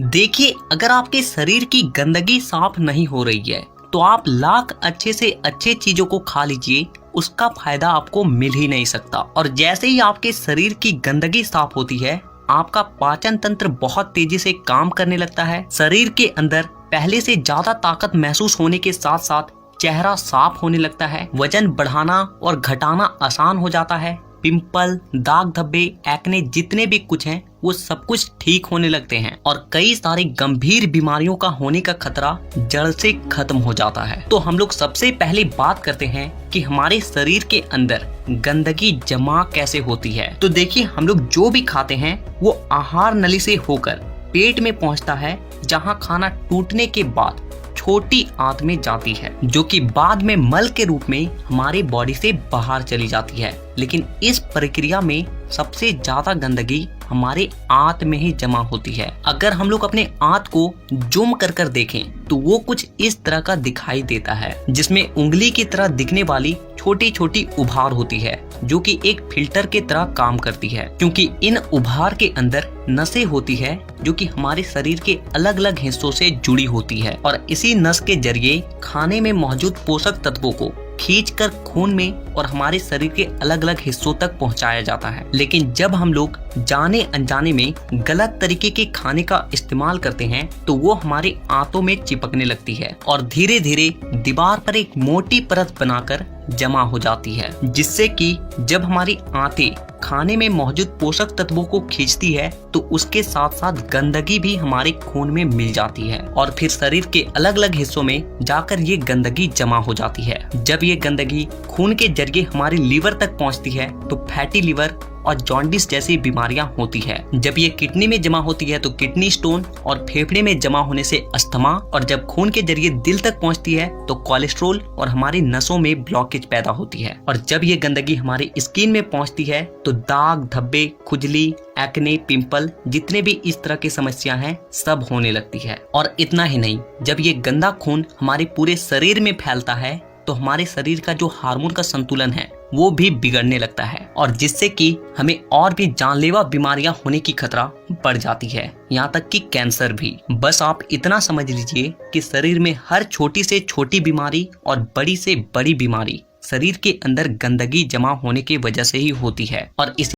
देखिए, अगर आपके शरीर की गंदगी साफ नहीं हो रही है तो आप लाख अच्छे से अच्छे चीजों को खा लीजिए, उसका फायदा आपको मिल ही नहीं सकता। और जैसे ही आपके शरीर की गंदगी साफ होती है, आपका पाचन तंत्र बहुत तेजी से काम करने लगता है। शरीर के अंदर पहले से ज्यादा ताकत महसूस होने के साथ साथ चेहरा साफ होने लगता है। वजन बढ़ाना और घटाना आसान हो जाता है। पिंपल, दाग धब्बे, एक्ने जितने भी कुछ हैं वो सब कुछ ठीक होने लगते हैं और कई सारी गंभीर बीमारियों का होने का खतरा जड़ से खत्म हो जाता है। तो हम लोग सबसे पहले बात करते हैं कि हमारे शरीर के अंदर गंदगी जमा कैसे होती है। तो देखिए, हम लोग जो भी खाते हैं वो आहार नली से होकर पेट में पहुंचता है, जहां खाना टूटने के बाद छोटी आंत में जाती है, जो कि बाद में मल के रूप में हमारी बॉडी से बाहर चली जाती है। लेकिन इस प्रक्रिया में सबसे ज्यादा गंदगी हमारे आंत में ही जमा होती है। अगर हम लोग अपने आंत को जूम कर कर देखें तो वो कुछ इस तरह का दिखाई देता है, जिसमें उंगली की तरह दिखने वाली छोटी छोटी उभार होती है, जो कि एक फिल्टर के तरह काम करती है, क्योंकि इन उभार के अंदर नसें होती है जो कि हमारे शरीर के अलग अलग हिस्सों से जुड़ी होती है और इसी नस के जरिए खाने में मौजूद पोषक तत्वों को खींचकर खून में और हमारे शरीर के अलग अलग हिस्सों तक पहुंचाया जाता है। लेकिन जब हम लोग जाने अनजाने में गलत तरीके के खाने का इस्तेमाल करते हैं तो वो हमारे आंतों में चिपकने लगती है और धीरे धीरे दीवार पर एक मोटी परत बनाकर जमा हो जाती है, जिससे कि जब हमारी आंतें खाने में मौजूद पोषक तत्वों को खींचती है तो उसके साथ साथ गंदगी भी हमारे खून में मिल जाती है और फिर शरीर के अलग अलग हिस्सों में जाकर ये गंदगी जमा हो जाती है। जब ये गंदगी खून के जरिए हमारे लीवर तक पहुंचती है तो फैटी लीवर और जॉन्डिस जैसी बीमारियां होती है। जब ये किडनी में जमा होती है तो किडनी स्टोन और फेफड़े में जमा होने से अस्थमा, और जब खून के जरिए दिल तक पहुंचती है तो कोलेस्ट्रोल और हमारी नसों में ब्लॉकेज पैदा होती है। और जब ये गंदगी हमारी स्किन में पहुंचती है तो दाग धब्बे, खुजली, एक्ने, पिंपल जितने भी इस तरह की समस्या हैं सब होने लगती है। और इतना ही नहीं, जब ये गंदा खून हमारे पूरे शरीर में फैलता है तो हमारे शरीर का जो हार्मोन का संतुलन है वो भी बिगड़ने लगता है और जिससे कि हमें और भी जानलेवा बीमारियां होने की खतरा बढ़ जाती है, यहाँ तक कि कैंसर भी। बस आप इतना समझ लीजिए कि शरीर में हर छोटी से छोटी बीमारी और बड़ी से बड़ी बीमारी शरीर के अंदर गंदगी जमा होने की वजह से ही होती है। और इस